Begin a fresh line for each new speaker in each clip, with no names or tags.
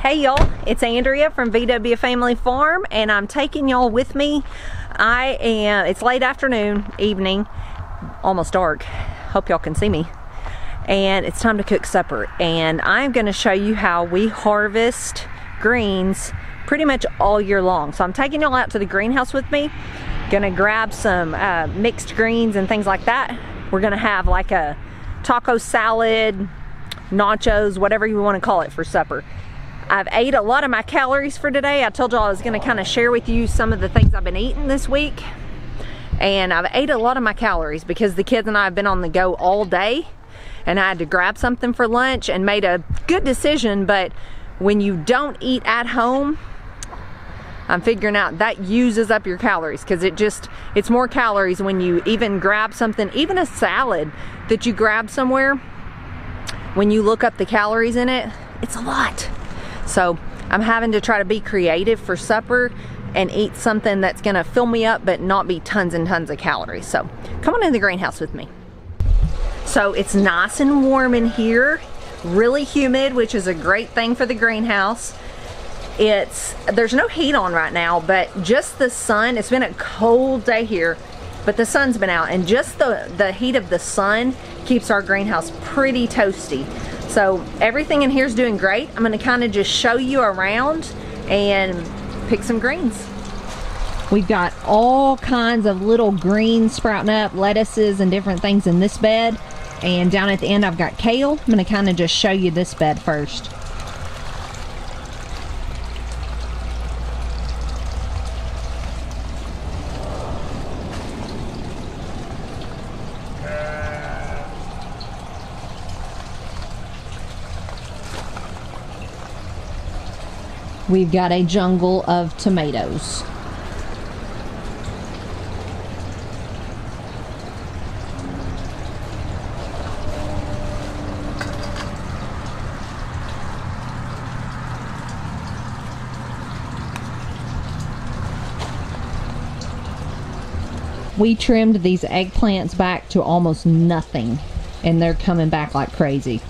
Hey y'all, it's Andrea from VWFF Family Farm, and I'm taking y'all with me. It's late afternoon, evening, almost dark. Hope y'all can see me. And it's time to cook supper. And I'm gonna show you how we harvest greens pretty much all year long. So I'm taking y'all out to the greenhouse with me. Gonna grab some mixed greens and things like that. We're gonna have like a taco salad, nachos, whatever you wanna call it for supper. I've ate a lot of my calories for today. I told y'all I was gonna kind of share with you some of the things I've been eating this week. And I've ate a lot of my calories because the kids and I have been on the go all day, and I had to grab something for lunch and made a good decision. But when you don't eat at home, I'm figuring out that uses up your calories, because it's more calories when you even grab something, even a salad that you grab somewhere. When you look up the calories in it, it's a lot. So I'm having to try to be creative for supper and eat something that's gonna fill me up but not be tons and tons of calories. So come on in the greenhouse with me. So it's nice and warm in here, really humid, which is a great thing for the greenhouse. There's no heat on right now, but just the sun. It's been a cold day here, but the sun's been out, and just the heat of the sun keeps our greenhouse pretty toasty. So everything in here is doing great. I'm gonna kind of just show you around and pick some greens. We've got all kinds of little greens sprouting up, lettuces and different things in this bed. And down at the end I've got kale. I'm gonna kind of just show you this bed first. We've got a jungle of tomatoes. We trimmed these eggplants back to almost nothing, and they're coming back like crazy.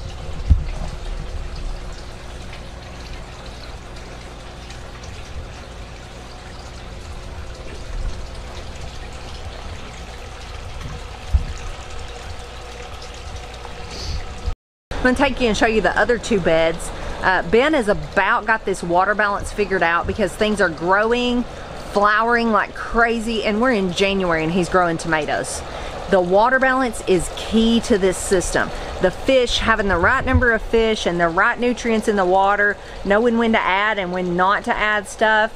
I'm gonna take you and show you the other two beds. Ben has about got this water balance figured out, because things are growing, flowering like crazy, and we're in January and he's growing tomatoes. The water balance is key to this system. The fish, having the right number of fish and the right nutrients in the water, knowing when to add and when not to add stuff,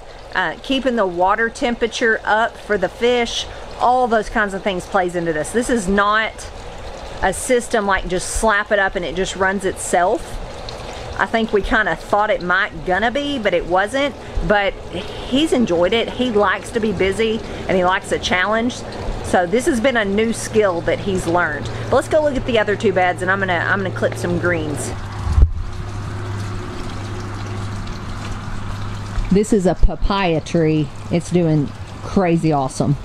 keeping the water temperature up for the fish, all those kinds of things plays into this. This is not a system like just slap it up and it just runs itself. I think we kind of thought it might gonna be, but it wasn't. But he's enjoyed it. He likes to be busy and he likes a challenge. So this has been a new skill that he's learned. But let's go look at the other two beds, and I'm gonna clip some greens. This is a papaya tree. It's doing crazy awesome.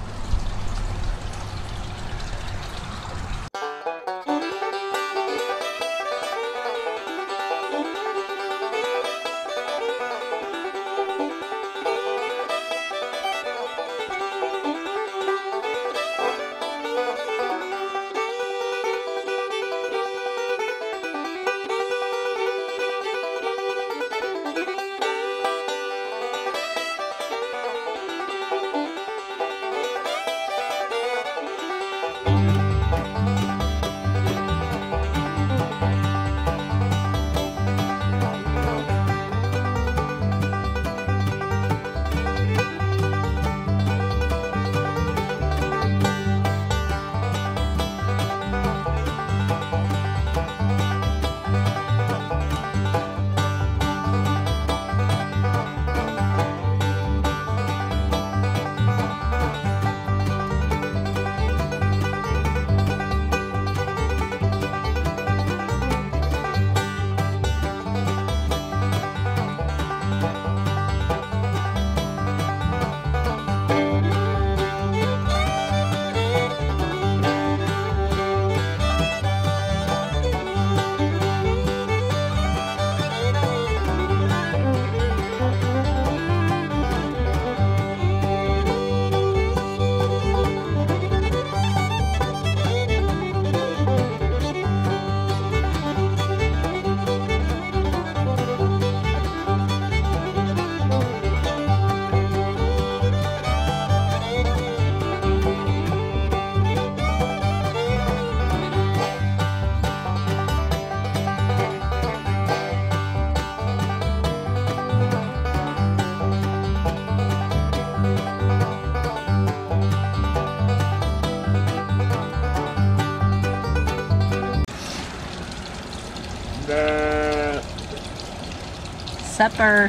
supper.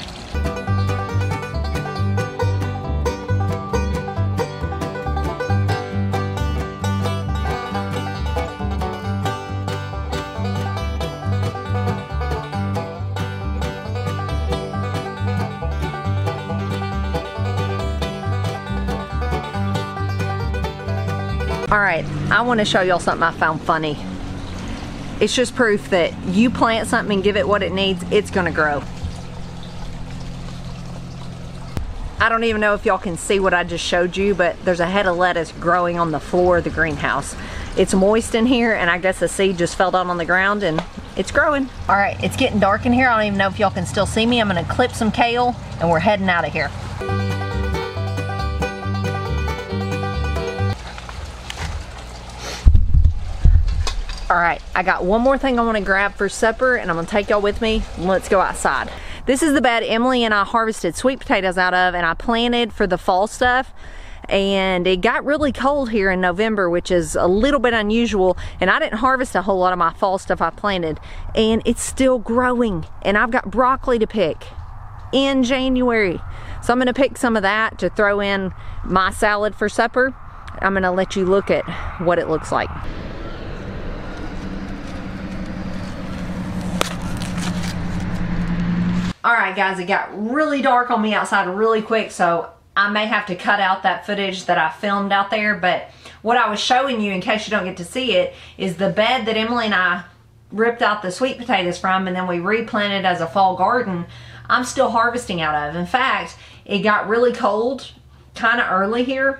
All right, I want to show y'all something I found funny. It's just proof that you plant something and give it what it needs, it's gonna grow. I don't even know if y'all can see what I just showed you, but there's a head of lettuce growing on the floor of the greenhouse. It's moist in here, and I guess the seed just fell down on the ground and it's growing. All right, it's getting dark in here. I don't even know if y'all can still see me. I'm gonna clip some kale and we're heading out of here. All right, I got one more thing I want to grab for supper, and I'm gonna take y'all with me. Let's go outside. This is the bed Emily and I harvested sweet potatoes out of, and I planted for the fall stuff. And it got really cold here in November, which is a little bit unusual, and I didn't harvest a whole lot of my fall stuff I planted, and it's still growing. And I've got broccoli to pick in January, so I'm gonna pick some of that to throw in my salad for supper. I'm gonna let you look at what it looks like. All right, guys, it got really dark on me outside really quick, so I may have to cut out that footage that I filmed out there, but what I was showing you, in case you don't get to see it, is the bed that Emily and I ripped out the sweet potatoes from, and then we replanted as a fall garden. I'm still harvesting out of. In fact, it got really cold kind of early here,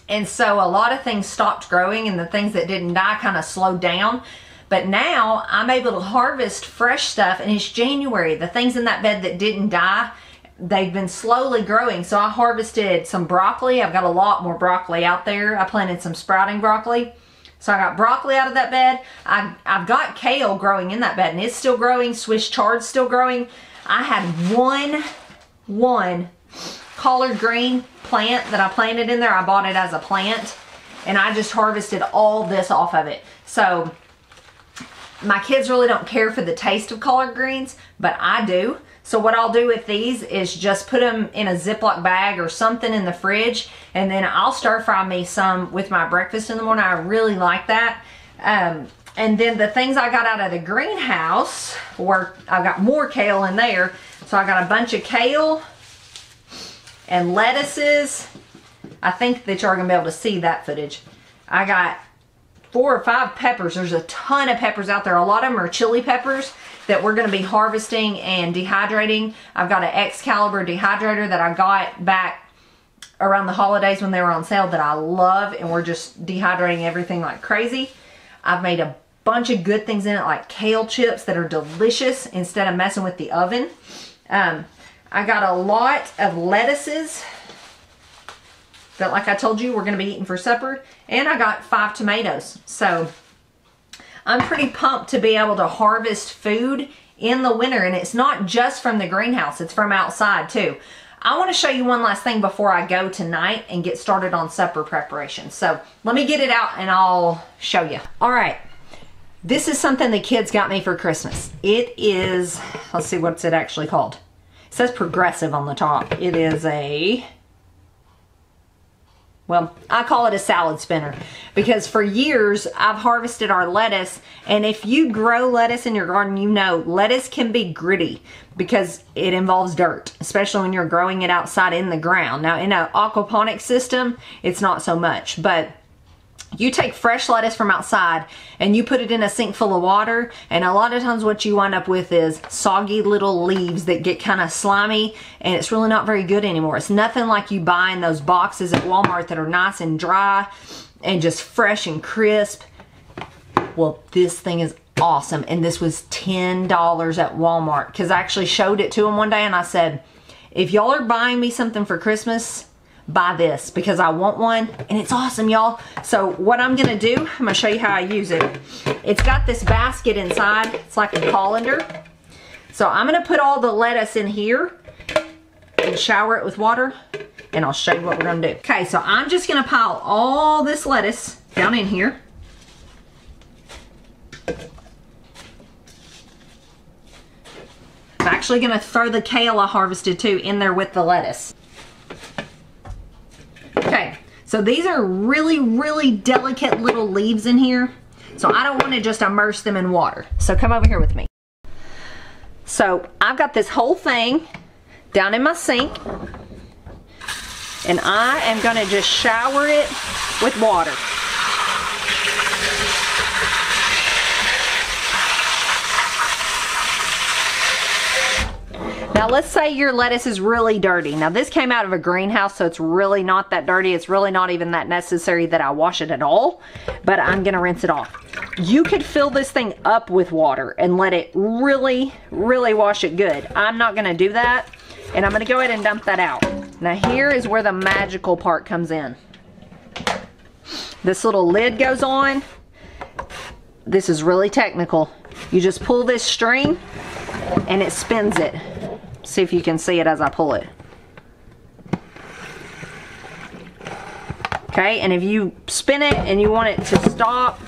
and so a lot of things stopped growing, and the things that didn't die kind of slowed down. But now I'm able to harvest fresh stuff, and it's January. The things in that bed that didn't die, they've been slowly growing. So I harvested some broccoli. I've got a lot more broccoli out there. I planted some sprouting broccoli. So I got broccoli out of that bed. I've got kale growing in that bed, and it's still growing. Swiss chard's still growing. I had one collard green plant that I planted in there. I bought it as a plant, and I just harvested all this off of it. So my kids really don't care for the taste of collard greens, but I do. So what I'll do with these is just put them in a Ziploc bag or something in the fridge, and then I'll stir fry me some with my breakfast in the morning. I really like that. And then the things I got out of the greenhouse, where I've got more kale in there. So I got a bunch of kale and lettuces. I think that you're gonna be able to see that footage. I got 4 or 5 peppers. There's a ton of peppers out there. A lot of them are chili peppers that we're going to be harvesting and dehydrating. I've got an Excalibur dehydrator that I got back around the holidays when they were on sale that I love, and we're just dehydrating everything like crazy. I've made a bunch of good things in it, like kale chips that are delicious instead of messing with the oven. I got a lot of lettuces that, like I told you, we're going to be eating for supper. And I got 5 tomatoes. So I'm pretty pumped to be able to harvest food in the winter. And it's not just from the greenhouse, it's from outside too. I want to show you one last thing before I go tonight and get started on supper preparation. So let me get it out and I'll show you. All right. This is something the kids got me for Christmas. It is, let's see, what's it actually called? It says Progressive on the top. It is a, well, I call it a salad spinner, because for years I've harvested our lettuce, and if you grow lettuce in your garden, you know lettuce can be gritty because it involves dirt, especially when you're growing it outside in the ground. Now in an aquaponics system, it's not so much, but you take fresh lettuce from outside and you put it in a sink full of water, and a lot of times what you wind up with is soggy little leaves that get kind of slimy, and it's really not very good anymore. It's nothing like you buy in those boxes at Walmart that are nice and dry and just fresh and crisp. Well, this thing is awesome, and this was $10 at Walmart, because I actually showed it to them one day and I said, if y'all are buying me something for Christmas, buy this, because I want one, and it's awesome, y'all. So what I'm gonna do, I'm gonna show you how I use it. It's got this basket inside. It's like a colander. So I'm gonna put all the lettuce in here and shower it with water, and I'll show you what we're gonna do. Okay, so I'm just gonna pile all this lettuce down in here. I'm actually gonna throw the kale I harvested too in there with the lettuce. Okay, so these are really, really delicate little leaves in here. So I don't want to just immerse them in water. So come over here with me. So I've got this whole thing down in my sink, and I am gonna just shower it with water. Now let's say your lettuce is really dirty. Now this came out of a greenhouse, so it's really not that dirty. It's really not even that necessary that I wash it at all, but I'm gonna rinse it off. You could fill this thing up with water and let it really, really wash it good. I'm not gonna do that, and I'm gonna go ahead and dump that out. Now here is where the magical part comes in. This little lid goes on. This is really technical. You just pull this string and it spins it. See if you can see it as I pull it. Okay, and if you spin it and you want it to stop,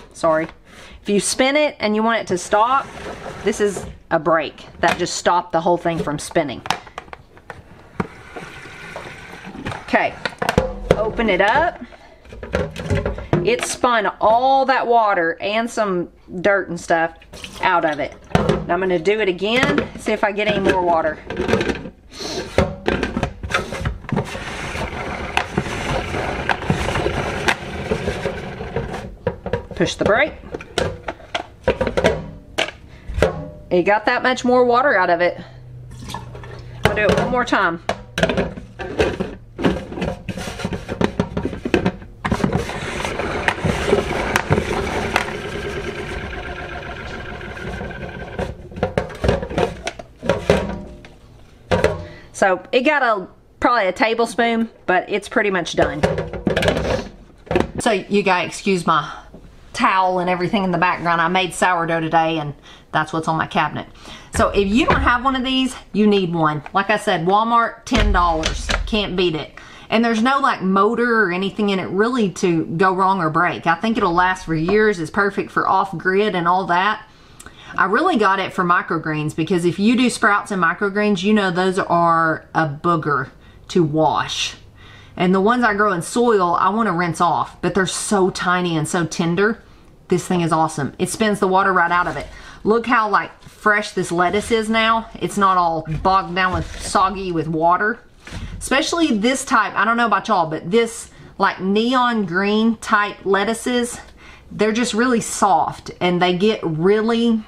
if you spin it and you want it to stop, this is a brake that just stopped the whole thing from spinning. Okay, open it up. It spun all that water and some dirt and stuff out of it. Now I'm going to do it again, see if I get any more water. Push the brake. It got that much more water out of it. I'll do it one more time. So it got probably a tablespoon, but it's pretty much done. So you guys excuse my towel and everything in the background. I made sourdough today and that's what's on my cabinet. So if you don't have one of these, you need one. Like I said, Walmart, $10. Can't beat it. And there's no like motor or anything in it really to go wrong or break. I think it'll last for years. It's perfect for off-grid and all that. I really got it for microgreens because if you do sprouts and microgreens, you know those are a booger to wash. And the ones I grow in soil, I want to rinse off, but they're so tiny and so tender. This thing is awesome. It spins the water right out of it. Look how like fresh this lettuce is now. It's not all bogged down with soggy with water. Especially this type, I don't know about y'all, but this like neon green type lettuces, they're just really soft and they get really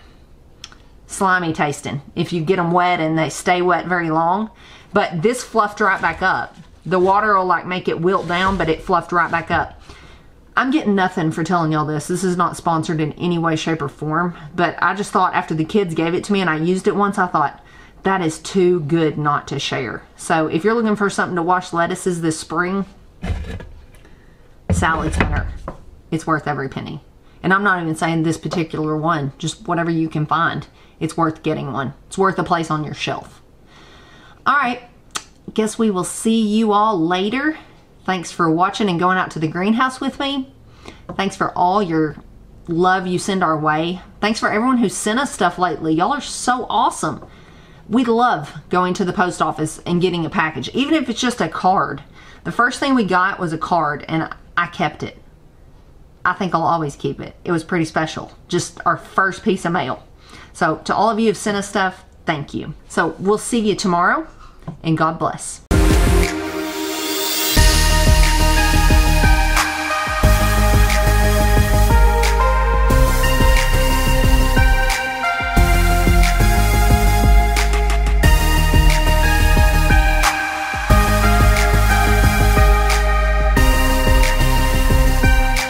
slimy tasting if you get them wet and they stay wet very long. But this fluffed right back up. The water will like make it wilt down, but it fluffed right back up. I'm getting nothing for telling y'all this. This is not sponsored in any way, shape, or form. But I just thought after the kids gave it to me and I used it once, I thought that is too good not to share. So if you're looking for something to wash lettuces this spring, salad center. It's worth every penny. And I'm not even saying this particular one, just whatever you can find. It's worth getting one. It's worth a place on your shelf. All right, guess we will see you all later. Thanks for watching and going out to the greenhouse with me. Thanks for all your love you send our way. Thanks for everyone who sent us stuff lately. Y'all are so awesome. We love going to the post office and getting a package, even if it's just a card. The first thing we got was a card and I kept it. I think I'll always keep it. It was pretty special. Just our first piece of mail. So to all of you who've sent us stuff, thank you. So we'll see you tomorrow and God bless.